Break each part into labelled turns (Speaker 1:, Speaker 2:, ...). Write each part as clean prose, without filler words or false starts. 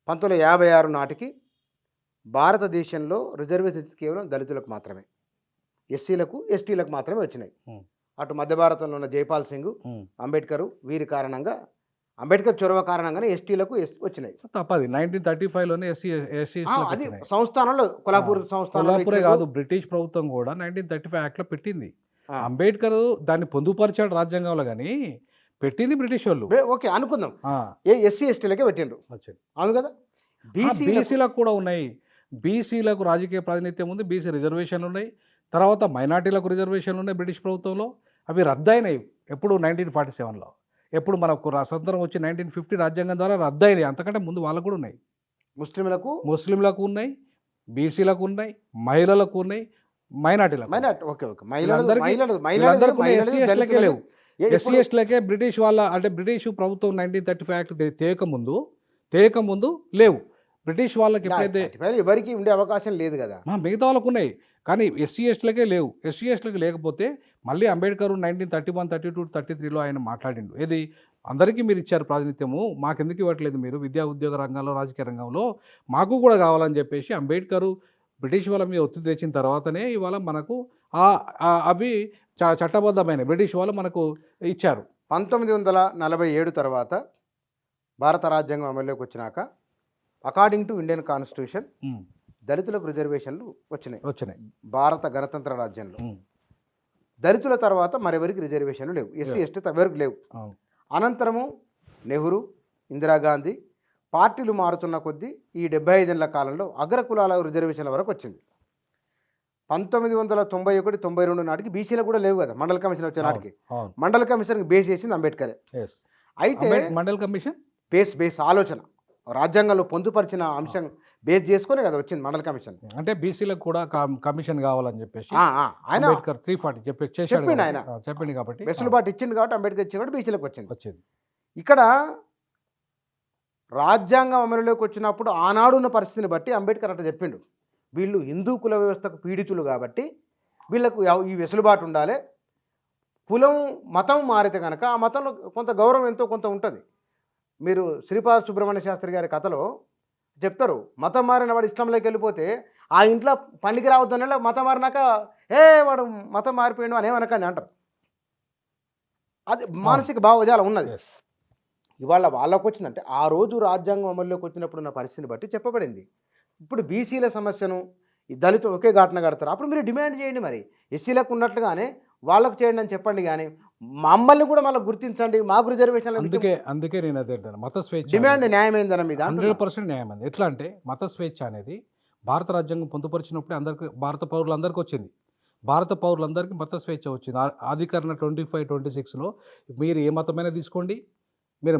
Speaker 1: 1956 నాటికి భారతదేశంలో రిజర్వేషన్ కేవలం దళితులకు మాత్రమే, ఎస్సీలకు ఎస్టీలకు మాత్రమే వచ్చినాయి. అటు మధ్య భారతంలో ఉన్న జైపాల్ సింగ్, అంబేద్కర్ వీరి కారణంగా, అంబేద్కర్ చొరవ కారణంగానే ఎస్టీలకు వచ్చినాయి.
Speaker 2: తప్పది 1935లోనే ఎస్సీ
Speaker 1: అది సంస్థానంలో కొల్హాపూర్
Speaker 2: కొల్హాపూరే కాదు, బ్రిటిష్ ప్రభుత్వం కూడా 1935 యాక్ట్లో పెట్టింది. అంబేద్కర్ దాన్ని పొందుపరిచాడు రాజ్యాంగంలో, కానీ పెట్టింది బ్రిటిష్ వాళ్ళు.
Speaker 1: ఓకే అనుకుందాం, ఎస్సీ ఎస్టీలకే పెట్టిండ్రు. అవును కదా.
Speaker 2: బీసీలకు కూడా ఉన్నాయి, బీసీలకు రాజకీయ ప్రాతినిధ్యం ఉంది, బీసీ రిజర్వేషన్లు ఉన్నాయి, తర్వాత మైనార్టీలకు రిజర్వేషన్లు ఉన్నాయి బ్రిటిష్ ప్రభుత్వంలో. అవి రద్దయినాయి ఎప్పుడు 1947లో, ఎప్పుడు మనకు స్వతంత్రం వచ్చి 1950 రాజ్యాంగం ద్వారా రద్దయినాయి. అంతకంటే ముందు వాళ్ళకు కూడా ఉన్నాయి. ముస్లింలకు ఉన్నాయి, బీసీలకు ఉన్నాయి, మహిళలకు ఉన్నాయి, మైనార్టీలకు. ఎస్సీ ఎస్టీలకే లేవు. ఎస్సీ ఎస్టీలకే బ్రిటిష్ వాళ్ళ అంటే బ్రిటిష్ ప్రభుత్వం 1935 యాక్ట్ తేయకముందు లేవు. బ్రిటిష్ వాళ్ళకి ఎప్పుడైతే
Speaker 1: ఎవరికి ఉండే అవకాశం లేదు కదా,
Speaker 2: మిగతా వాళ్ళకు ఉన్నాయి, కానీ ఎస్సీ ఎస్టీలకే లేవు. ఎస్సీ ఎస్టీలకు లేకపోతే మళ్ళీ అంబేద్కర్ 1931, 32, 33లో ఆయన మాట్లాడిండు, ఏది అందరికీ మీరు ఇచ్చారు ప్రాతినిధ్యము, మాకెందుకు ఇవ్వట్లేదు మీరు విద్యా ఉద్యోగ రంగంలో రాజకీయ రంగంలో, మాకు కూడా కావాలని చెప్పేసి అంబేద్కర్ బ్రిటిష్ వాళ్ళ మీద ఒత్తిడి తెచ్చిన తర్వాతనే ఇవాళ మనకు అవి చట్టబద్ధమైన బ్రిటిష్ వాళ్ళు మనకు ఇచ్చారు.
Speaker 1: 1947 తర్వాత భారత రాజ్యాంగం అమల్లోకి వచ్చినాక అకార్డింగ్ టు ఇండియన్ కాన్స్టిట్యూషన్ దళితులకు రిజర్వేషన్లు వచ్చినాయి భారత గణతంత్ర రాజ్యంలో. దళితుల తర్వాత మరెవరికి రిజర్వేషన్లు లేవు, ఎస్సీ ఎస్టీ ఎవరికి లేవు. అనంతరము నెహ్రూ, ఇందిరాగాంధీ పార్టీలు మారుతున్న కొద్దీ ఈ 75 ఏళ్ల కాలంలో అగ్రకులాల రిజర్వేషన్ల వరకు వచ్చింది. 1991, 92 నాటికి బీసీలకు కూడా లేవు కదా. మండల కమిషన్ వచ్చే నాటికి మండల కమిషన్ బేస్ చేసింది అంబేద్కర్. అయితే
Speaker 2: మండల కమిషన్
Speaker 1: బేస్ ఆలోచన రాజ్యాంగంలో పొందుపరిచిన అంశం బేస్ చేసుకునే కదా వచ్చింది మండల కమిషన్.
Speaker 2: అంటే బీసీలకు కూడా కమిషన్ కావాలని చెప్పేసి
Speaker 1: ఆయన
Speaker 2: 340
Speaker 1: చెప్పిండు, ఆయన
Speaker 2: చెప్పింది కాబట్టి
Speaker 1: వెసులుబాటు ఇచ్చింది కాబట్టి అంబేద్కర్ ఇచ్చింది కాబట్టి బీసీలకు వచ్చింది. ఇక్కడ రాజ్యాంగం అమలులోకి వచ్చినప్పుడు ఆనాడున్న పరిస్థితిని బట్టి అంబేద్కర్ అట్లా చెప్పిండు, వీళ్ళు హిందూ కుల వ్యవస్థకు పీడితులు కాబట్టి వీళ్ళకు ఈ వెసులుబాటు ఉండాలి. కులం మతం మారితే కనుక ఆ మతంలో కొంత గౌరవం ఎంతో కొంత ఉంటుంది. మీరు శ్రీపాద సుబ్రహ్మణ్య శాస్త్రి గారి కథలో చెప్తారు, మతం మారిన వాడు ఇస్లాంలోకి వెళ్ళిపోతే ఆ ఇంట్లో పనికి రావద్దనే మతం మారినాక వాడు మతం మారిపోయాడు అనేమనకండి అంటారు. అది మానసిక భావజాలం ఉన్నది. ఇవాళ వాళ్ళకు వచ్చిందంటే ఆ రోజు రాజ్యాంగం అమల్లోకి వచ్చినప్పుడు ఉన్న పరిస్థితిని బట్టి చెప్పబడింది. ఇప్పుడు బీసీల సమస్యను ఈ దళితులు ఒకే ఘటన కడతారు, అప్పుడు మీరు డిమాండ్ చేయండి, మరి ఎస్సీలకు ఉన్నట్లుగానే వాళ్ళకు చేయండి అని చెప్పండి, కానీ మమ్మల్ని కూడా మళ్ళీ గుర్తించండి, మాకు రిజర్వేషన్లు.
Speaker 2: అందుకే నేను అదే అంటాను, మత స్వేచ్ఛ
Speaker 1: డిమాండ్ న్యాయమైందన్న మీద
Speaker 2: 100% న్యాయమైంది. ఎట్లా అంటే మత స్వేచ్ఛ అనేది భారత రాజ్యాంగం పొందుపరిచినప్పుడే అందరికీ భారత పౌరులందరికీ వచ్చింది. భారత పౌరులందరికీ మత స్వేచ్ఛ వచ్చింది. అధికరణ 25, 26లో మీరు ఏ మతమైనా తీసుకోండి, మీరు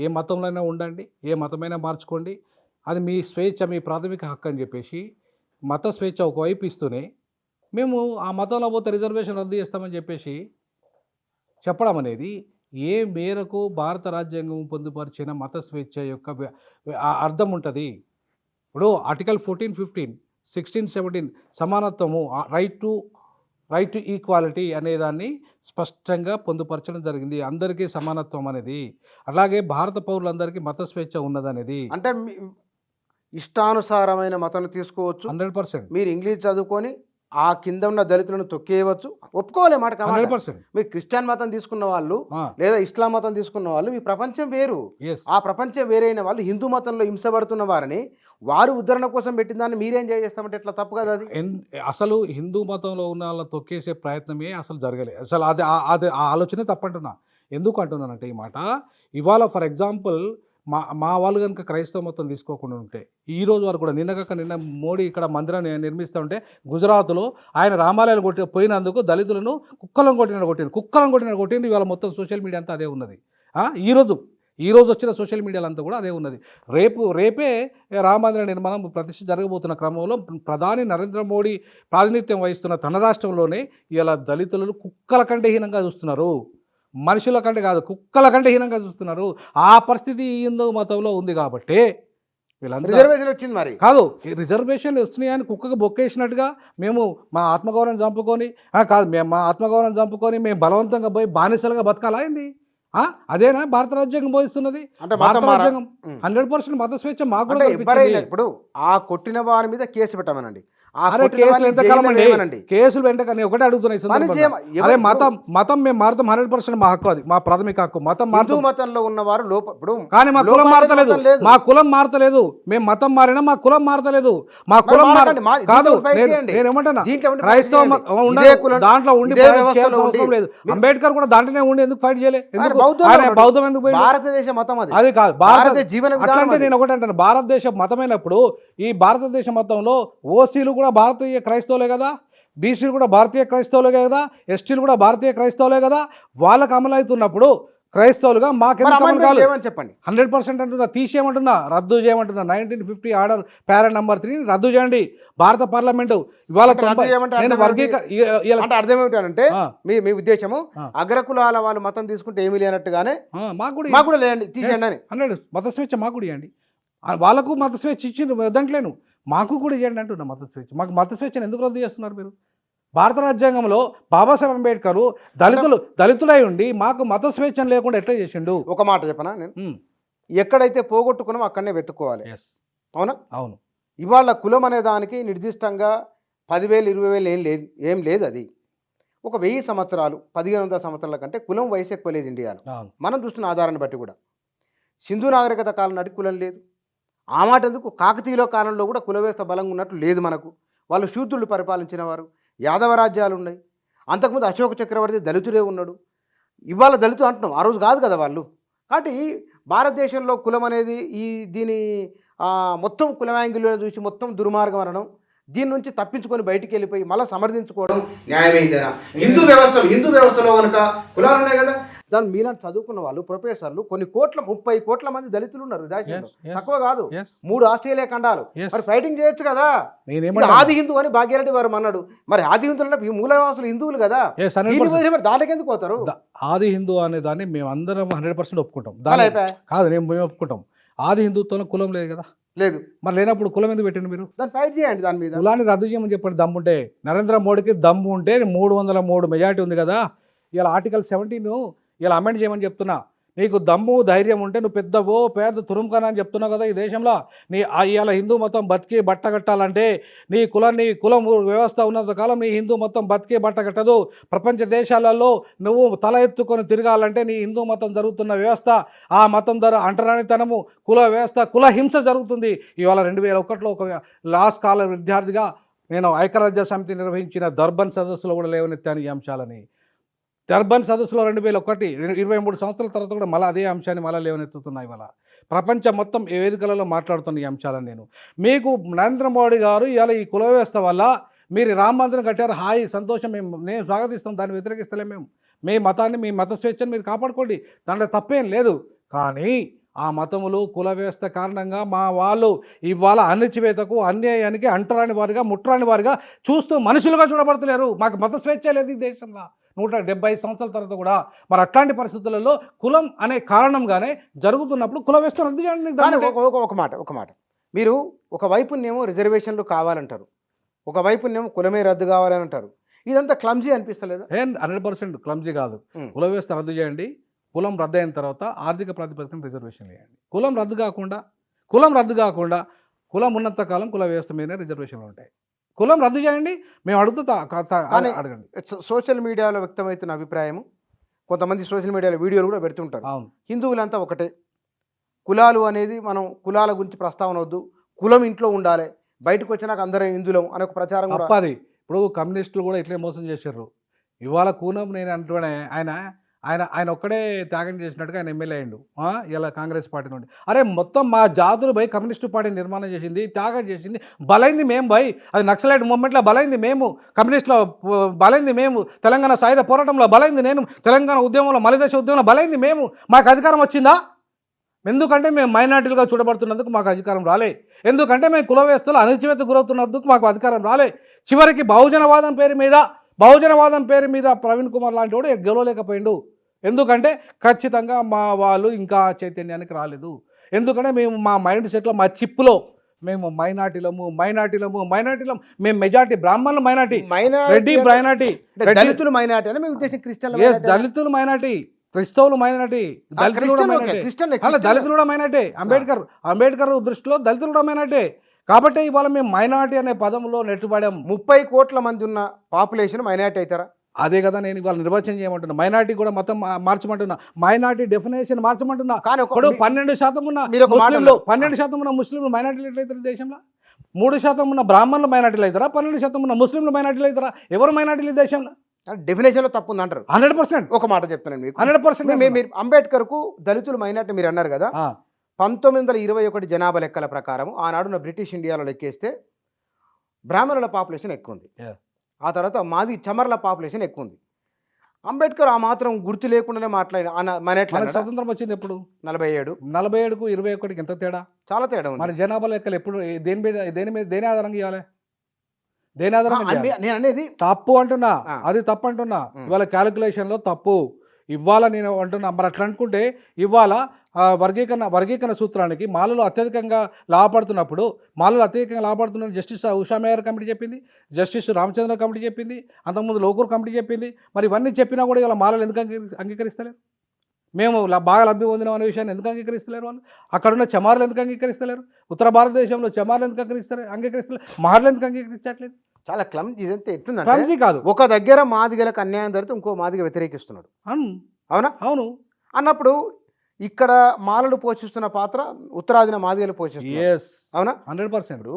Speaker 2: ఏ మతంలోనే ఉండండి, ఏ మతమైనా మార్చుకోండి, అది మీ స్వేచ్ఛ, మీ ప్రాథమిక హక్కు అని చెప్పేసి మత స్వేచ్ఛ ఒకవైపు ఇస్తూనే మేము ఆ మతంలో పోతే రిజర్వేషన్ రద్దు చేస్తామని చెప్పేసి చెప్పడం అనేది ఏ మేరకు భారత రాజ్యాంగం పొందుపరిచిన మత స్వేచ్ఛ యొక్క అర్థం ఉంటుంది. ఇప్పుడు ఆర్టికల్ 14, 15, 16, 17 సమానత్వము, రైట్ టు ఈక్వాలిటీ అనేదాన్ని స్పష్టంగా పొందుపరచడం జరిగింది. అందరికీ సమానత్వం అనేది, అలాగే భారత పౌరులందరికీ మత స్వేచ్ఛ ఉన్నదనేది.
Speaker 1: అంటే ఇష్టానుసారమైన మతం తీసుకోవచ్చు
Speaker 2: 100%.
Speaker 1: మీరు ఇంగ్లీష్ చదువుకొని ఆ కింద ఉన్న దళితులను తొక్కేయవచ్చు, ఒప్పుకోలే మాట.
Speaker 2: 100%.
Speaker 1: మీరు క్రిస్టియన్ మతం తీసుకున్న వాళ్ళు లేదా ఇస్లాం మతం తీసుకున్న వాళ్ళు మీ ప్రపంచం వేరు. ఆ ప్రపంచం వేరైన వాళ్ళు హిందూ మతంలో హింసపడుతున్న వారిని వారు ఉద్ధరణ కోసం పెట్టిన దాన్ని మీరేం చేస్తామంటే ఎట్లా తప్పు కదా అది.
Speaker 2: అసలు హిందూ మతంలో ఉన్న వాళ్ళని తొక్కేసే ప్రయత్నమే అసలు జరగలేదు. అసలు అది ఆ ఆలోచనే తప్పంటున్నా. ఎందుకు అంటున్నానంటే ఈ మాట, ఇవాళ ఫర్ ఎగ్జాంపుల్ మా వాళ్ళు కనుక క్రైస్తవ మతం తీసుకోకుండా ఉంటే ఈ రోజు వరకు కూడా నిన్న మోడీ ఇక్కడ మందిరాన్ని నిర్మిస్తూ ఉంటే గుజరాత్లో ఆయన రామాలయాలు పోయినందుకు దళితులను కుక్కలను కొట్టినట్టు ఇవాళ మొత్తం సోషల్ మీడియా అంతా అదే ఉన్నది. ఈ రోజు వచ్చిన సోషల్ మీడియాలో అంతా కూడా అదే ఉన్నది. రేపే రామమందిర నిర్మాణం ప్రతిష్ఠ జరగబోతున్న క్రమంలో ప్రధాని నరేంద్ర మోడీ ప్రాతినిధ్యం వహిస్తున్న తన రాష్ట్రంలోనే ఇలా దళితులను కుక్కల కంటే హీనంగా చూస్తున్నారు, మనుషుల కంటే కాదు కుక్కల కంటే హీనంగా చూస్తున్నారు. ఆ పరిస్థితి హిందూ మతంలో ఉంది కాబట్టి
Speaker 1: రిజర్వేషన్ వచ్చింది. మరి
Speaker 2: కాదు, రిజర్వేషన్లు వచ్చినాయని కుక్కకు బొక్కేసినట్టుగా మేము మా ఆత్మగౌరవం చంపుకొని మేము బలవంతంగా పోయి బానిసలుగా బతకాలా ఏంది? అదేనా భారత రాజ్యాంగం బోధిస్తున్నది?
Speaker 1: అంటే
Speaker 2: భారత
Speaker 1: మతం మార
Speaker 2: రాజ్యాంగం 100% మత స్వేచ్ఛ మాకు కూడా
Speaker 1: అంటే ఎవరైనా
Speaker 2: కల్పించింది.
Speaker 1: ఇప్పుడు ఆ కొట్టిన వారి మీద కేసు పెట్టమనండి. ఆ
Speaker 2: అరే
Speaker 1: కొట్టిన
Speaker 2: కేసులు
Speaker 1: వారిని
Speaker 2: ఎంతకాలం
Speaker 1: జైల్లో
Speaker 2: అండి?
Speaker 1: వేయమనండి.
Speaker 2: కేసులు వెంటనే నేను ఒకటే అడుగుతున్నా ఈ
Speaker 1: పని
Speaker 2: సందర్భంగా.
Speaker 1: చేయమ-
Speaker 2: అరే
Speaker 1: ఎవరు-
Speaker 2: మతం మేము మారుతాం 100% మా హక్కు, అది మా ప్రాథమిక హక్కు. మతం
Speaker 1: హిందూ
Speaker 2: మారుతాం
Speaker 1: మతంలో ఉన్నవారు ఇప్పుడు
Speaker 2: కానీ మా కులం
Speaker 1: లోపాలకు
Speaker 2: మారతలేదు.
Speaker 1: మతం లేదు.
Speaker 2: మా కులం మారతలేదు. మేము మతం మారినా మా కులం మారతలేదు. మా
Speaker 1: మరి
Speaker 2: కులం
Speaker 1: మారకండి.
Speaker 2: కాదు.
Speaker 1: దీంట్లో fight చేయండి.
Speaker 2: నేను ఏమంటున్నా,
Speaker 1: దీంట్లో ఉండి fight
Speaker 2: క్రైస్తవ
Speaker 1: చేయండి.
Speaker 2: ఉండదు.
Speaker 1: ఇదే కులం-
Speaker 2: దాంట్లో ఉండి
Speaker 1: ఇదే
Speaker 2: fight
Speaker 1: వ్యవస్థలో
Speaker 2: చేయాల్సిన
Speaker 1: ఉండి
Speaker 2: అవసరం లేదు.
Speaker 1: మీరు-
Speaker 2: అంబేద్కర్ కూడా దాంట్లోనే ఉండి ఎందుకు ఫైట్ చేయలేదు?
Speaker 1: ఆయన
Speaker 2: ఎందుకు?
Speaker 1: బౌద్ధంలో
Speaker 2: ఆయన
Speaker 1: ఉన్నాడు.
Speaker 2: బౌద్ధం ఎందుకు పోయిండు?
Speaker 1: భారతదేశ మతం అది.
Speaker 2: అది కాదు
Speaker 1: భారతీయ జీవన విధానం
Speaker 2: అట్లంటే
Speaker 1: అది.
Speaker 2: నేను ఒకటి అంటాను, భారతదేశ మతమైనప్పుడు ఈ భారతదేశ మతంలో ఓసీలు కూడా భారతీయ క్రైస్తవులే కదా, బీసీలు కూడా భారతీయ క్రైస్తవులే కదా, ఎస్టీలు కూడా భారతీయ క్రైస్తవులే కదా. వాళ్ళకి అమలు అవుతున్నప్పుడు క్రైస్తవులుగా
Speaker 1: మరి
Speaker 2: మాకెందుకు అమలు
Speaker 1: amendment
Speaker 2: కాదు?
Speaker 1: లేవని చెప్పండి.
Speaker 2: 100% అంటున్నా, తీసేయమంటున్నా, రద్దు చేయమంటున్నా. 1950 ఆర్డర్ పారా నంబర్ 3 రద్దు చేయండి. భారత పార్లమెంటు ఇవాళ
Speaker 1: అంటే రద్దు చేయమంటే
Speaker 2: నేను
Speaker 1: అర్థం అంటే అర్థం ఏమిటంటే మీ ఉద్దేశము అగ్రకులాల వాళ్ళు మతం తీసుకుంటే ఏమీ లేనట్టుగానే
Speaker 2: మాకు కూడా
Speaker 1: మాకు కూడా లేండి తీసేయండి అని.
Speaker 2: 100 మత స్వేచ్ఛ మాకు కూడా ఇవ్వండి. వాళ్ళకు మత స్వేచ్ఛ ఇచ్చింది వద్దంటలేను, మాకు కూడా ఇవ్వండి అంటున్నా మత స్వేచ్ఛ. మాకు మత స్వేచ్ఛను ఎందుకు రద్దు చేస్తున్నారు మీరు? భారత రాజ్యాంగంలో బాబాసాహెబ్ అంబేద్కర్ దళితులై ఉండి మాకు మత స్వేచ్ఛను లేకుండా ఎట్లా చేసిండు?
Speaker 1: ఒక మాట చెప్పనా నేను, ఎక్కడైతే పోగొట్టుకున్నామో అక్కడనే వెతుక్కోవాలి. అవునా?
Speaker 2: అవును.
Speaker 1: ఇవాళ కులం అనే దానికి నిర్దిష్టంగా 10,000 20,000 ఏం లేదు. అది ఒక 1000 సంవత్సరాలు 1500 సంవత్సరాల కంటే కులం వయసు ఎక్కువ లేదు ఇండియాలో. మనం చూస్తున్న ఆధారాన్ని బట్టి కూడా సింధు నాగరికత కాలం నాటి కులం లేదు. ఆ మాట ఎందుకు, కాకతీయుల కాలంలో కూడా కుల వ్యవస్థ బలంగా ఉన్నట్లు లేదు మనకు. వాళ్ళు శూద్రులు పరిపాలించిన వారు, యాదవ రాజ్యాలు ఉన్నాయి. అంతకుముందు అశోక చక్రవర్తి దళితుడే ఉన్నాడు. ఇవాళ దళితులు అంటున్నాం, ఆ రోజు కాదు కదా వాళ్ళు. కాబట్టి భారతదేశంలో కులం అనేది దీని మొత్తం కులం యాంగిల్లో చూసి మొత్తం దుర్మార్గం అనడం, దీని నుంచి తప్పించుకొని బయటికి వెళ్ళిపోయి మళ్ళీ సమర్థించుకోవడం న్యాయమైందేనా? హిందూ వ్యవస్థలో కనుక కులాలు ఉన్నాయి కదా, దాని మీలాంటి చదువుకున్న వాళ్ళు ప్రొఫెసర్లు కొన్ని 30 కోట్ల మంది దళితులు ఉన్నారు దేశంలో. తక్కువ కాదు, 3 ఆస్ట్రేలియా ఖండాలు. మరి ఫైటింగ్ చేయొచ్చు కదా. ఆది హిందూ అని భాగ్యరెడ్డి వారు అన్నాడు. మరి ఆది హిందువులు అంటే ఈ మూలవాసులు హిందువులు కదా, దానికి ఎందుకు పోతారు?
Speaker 2: ఆది హిందూ అనే దాన్ని మేము అందరం 100% ఒప్పుకుంటాం. కాదు మేము ఒప్పుకుంటాం. ఆది హిందుత్వంలో కులం లేదు కదా, లేదు. మరి లేనప్పుడు కులం ఎందుకు పెట్టండి మీరు? దాన్ని ఫైట్ చేయండి, దాని మీద కులాన్ని రద్దు చేయమని చెప్పండి దమ్ముంటే. నరేంద్ర మోడీకి దమ్ము ఉంటే 303 మెజారిటీ ఉంది కదా. ఇలా ఆర్టికల్ 17 ఇలా అమెండ్ చేయమని చెప్తున్నా. నీకు దమ్ము ధైర్యం ఉంటే నువ్వు పేద తురుంకన అని చెప్తున్నావు కదా ఈ దేశంలో. ఇవాళ హిందూ మతం బతికి బట్ట కట్టాలంటే నీ కులం వ్యవస్థ ఉన్నంత కాలం నీ హిందూ మతం బతికి బట్ట కట్టదు. ప్రపంచ దేశాలలో నువ్వు తల ఎత్తుకొని తిరగాలంటే నీ హిందూ మతం జరుగుతున్న వ్యవస్థ, ఆ మతం ద్వారా అంటరానితనము, కుల వ్యవస్థ, కుల హింస జరుగుతుంది. ఇవాళ 2001లో ఒక లాస్ట్ కాలర్ విద్యార్థిగా నేను ఐక్యరాజ్య సమితి నిర్వహించిన దర్బన్ సదస్సులో కూడా లేవనెత్తాను ఈ అంశాలని. డర్బన్ సదస్సులో 2001 23 సంవత్సరాల తర్వాత కూడా మళ్ళీ అదే అంశాన్ని మళ్ళీ లేవనెత్తుతున్నాయి. ఇవాళ ప్రపంచం మొత్తం ఏ వేదికలలో మాట్లాడుతున్న ఈ అంశాలను మీకు నరేంద్ర మోడీ గారు ఇవాళ ఈ కుల వ్యవస్థ వల్ల మీరు రామ మందిరం కట్టారు, హాయి సంతోషం, నేను స్వాగతిస్తాం, దాన్ని వ్యతిరేకిస్తలేం మేము. మీ మతాన్ని, మీ మత స్వేచ్ఛను మీరు కాపాడుకోండి, దాంట్లో తప్పేం లేదు. కానీ ఆ మతములు కుల వ్యవస్థ కారణంగా మా వాళ్ళు ఇవాళ అణచివేతకు, అన్యాయానికి అంటరాని వారిగా, ముట్టరాని వారిగా చూస్తూ మనుషులుగా చూడబడతలేరు. మాకు మత స్వేచ్ఛ లేదు ఈ దేశంలో 175 సంవత్సరాల తర్వాత కూడా. మరి అట్లాంటి పరిస్థితులలో కులం అనే కారణంగానే జరుగుతున్నప్పుడు కుల వ్యవస్థ రద్దు చేయండి.
Speaker 1: ఒక మాట మీరు ఒకవైపునేమో రిజర్వేషన్లు కావాలంటారు, ఒకవైపునేమో కులమే రద్దు కావాలని అంటారు. ఇదంతా క్లమ్జీ అనిపిస్తలేదా?
Speaker 2: 100% క్లమ్జీ కాదు. కుల వ్యవస్థ రద్దు చేయండి, కులం రద్దు అయిన తర్వాత ఆర్థిక ప్రాతిపదికన రిజర్వేషన్ వేయండి. కులం రద్దు కాకుండా కులం ఉన్నంత కాలం కుల వ్యవస్థ మీదనే రిజర్వేషన్లు ఉంటాయి. కులం రద్దు చేయండి, మేము అడగండి.
Speaker 1: సోషల్ మీడియాలో వ్యక్తమవుతున్న అభిప్రాయం, కొంతమంది సోషల్ మీడియాలో వీడియోలు కూడా పెడుతుంటారు, హిందువులంతా ఒకటే, కులాలు అనేది మనం కులాల గురించి ప్రస్తావన వద్దు, కులం ఇంట్లో ఉండాలి, బయటకు వచ్చినాక అందరం హిందువులం అనే ఒక ప్రచారం కూడా.
Speaker 2: తప్పది. ఇప్పుడు కమ్యూనిస్టులు కూడా ఇట్లే మోసం చేశారు. ఇవాళ కూనం నేను అంటున్నానే, ఆయన ఒక్కడే త్యాగం చేసినట్టుగా ఆయన ఎమ్మెల్యే అయ్యిండు ఇలా కాంగ్రెస్ పార్టీ నుండి. అరే మొత్తం మా జాతులు పోయి కమ్యూనిస్టు పార్టీ నిర్మాణం చేసింది, త్యాగం చేసింది, బలైంది మేము పోయి. అది నక్సలైట్ మూవ్మెంట్లో బలైంది మేము, కమ్యూనిస్టులో బలైంది మేము, తెలంగాణ సాయుధ పోరాటంలో బలైంది నేను, తెలంగాణ ఉద్యమంలో మలిదశ ఉద్యమంలో బలైంది మేము. మాకు అధికారం వచ్చిందా? ఎందుకంటే మేము మైనార్టీలుగా చూడబడుతున్నందుకు మాకు అధికారం రాలే. ఎందుకంటే మేము కుల వ్యవస్థలో అణచివేత గురవుతున్నందుకు మాకు అధికారం రాలే. చివరికి బహుజనవాదం పేరు మీద ప్రవీణ్ కుమార్ లాంటి వాడు గెలవలేకపోయిండు. ఎందుకంటే ఖచ్చితంగా మా వాళ్ళు ఇంకా చైతన్యానికి రాలేదు. ఎందుకంటే మేము మా మైండ్ సెట్లో, మా చిప్పులో మేము మైనార్టీలము, మేము మెజార్టీ బ్రాహ్మణులు, మైనార్టీ, రెడ్డి మైనార్టీ,
Speaker 1: దళితులు మైనార్టీ అని మీ ఉద్దేశం? క్రిస్టియన్
Speaker 2: దళితులు మైనార్టీ, క్రైస్తవులు మైనారిటీ, దళితులు కూడా మైనారిటీ, అలా దళితులు కూడా మైనారిటీ. అంబేద్కర్ దృష్టిలో దళితులు కూడా మైనారిటీ. కాబట్టి ఇవాళ మేము మైనారిటీ అనే పదంలో నెట్టుబడాం.
Speaker 1: 30 కోట్ల మంది ఉన్న పాపులేషన్ మైనారిటీ అవుతారా?
Speaker 2: అదే కదా నేను ఇవాళ నిర్వచనం చేయమంటున్నా. మైనారిటీ కూడా మొత్తం మార్చమంటున్నా. Minority definition మార్చమంటున్నా.
Speaker 1: కానీ
Speaker 2: ఇప్పుడు 12% ఉన్న ముస్లింలు, 12% ఉన్న ముస్లింలు మైనారిటీలు ఎట్లయితారు దేశంలో? 3% ఉన్న బ్రాహ్మణులు మైనారిటీలు అవుతారా? 12% ఉన్న ముస్లింలు మైనారిటీలు అవుతారా? ఎవరు మైనారిటీలు ఈ దేశంలో?
Speaker 1: డెఫినేషన్ లో తప్పు ఉంది అంటారు.
Speaker 2: 100%.
Speaker 1: ఒక మాట చెప్తాను మీకు,
Speaker 2: 100%.
Speaker 1: మీరు అంబేద్కర్ కు దళితులు మైనారిటీ మీరు అన్నారు కదా. 1921 జనాభా లెక్కల ప్రకారం ఆనాడున్న బ్రిటిష్ ఇండియాలో లెక్కేస్తే బ్రాహ్మణుల పాపులేషన్ ఎక్కువ ఉంది. ఆ తర్వాత మాది చమర్ల పాపులేషన్ ఎక్కువ ఉంది. అంబేద్కర్ ఆ మాత్రం గుర్తు లేకుండానే
Speaker 2: మనకి స్వతంత్రం వచ్చింది ఎప్పుడు?
Speaker 1: 47.
Speaker 2: 47కు 21కి ఎంత తేడా?
Speaker 1: చాలా తేడా ఉంది.
Speaker 2: మన జనాభా లెక్కలు ఎప్పుడు దేని ఆధారంగా ఇవ్వాలి? దేని ఆధారంగా?
Speaker 1: నేను అనేది
Speaker 2: తప్పు అంటున్నా, అది తప్పు అంటున్నా. ఇవాళ క్యాలిక్యులేషన్లో తప్పు ఇవాళ నేను అంటున్నా. మరి అట్లా అనుకుంటే ఇవాళ వర్గీకరణ సూత్రానికి మాలలు అత్యధికంగా లాభపడుతున్నప్పుడు, జస్టిస్ ఉషా మేయర్ కమిటీ చెప్పింది, జస్టిస్ రామచంద్ర కమిటీ చెప్పింది, అంతకుముందు లోకూర్ కమిటీ చెప్పింది. మరి ఇవన్నీ చెప్పినా కూడా ఇలా మాలలు ఎందుకు అంగీకరిస్తలేరు? మేము బాగా లబ్ధి పొందిన అనే విషయాన్ని ఎందుకు అంగీకరిస్తలేరు వాళ్ళు? అక్కడున్న చమార్లు ఎందుకు అంగీకరిస్తలేరు? ఉత్తర భారతదేశంలో చమార్లు ఎందుకు అంగీకరిస్తలేరు? మార్లు ఎందుకు అంగీకరించట్లేదు?
Speaker 1: చాలా క్లమ్జీ. ఇదంతా ఎట్లుందంటే
Speaker 2: క్లమ్జీ కాదు,
Speaker 1: ఒక దగ్గర మాదిగలకు అన్యాయం జరిగితే ఇంకో మాదిగ వ్యతిరేకిస్తున్నాడు. అవునా?
Speaker 2: అవును.
Speaker 1: అన్నప్పుడు ఇక్కడ మాలలు పోషిస్తున్న పాత్ర ఉత్తరాదిన మాదిగలు పోషిస్తున్నారు.
Speaker 2: yes
Speaker 1: అవునా?
Speaker 2: 100%.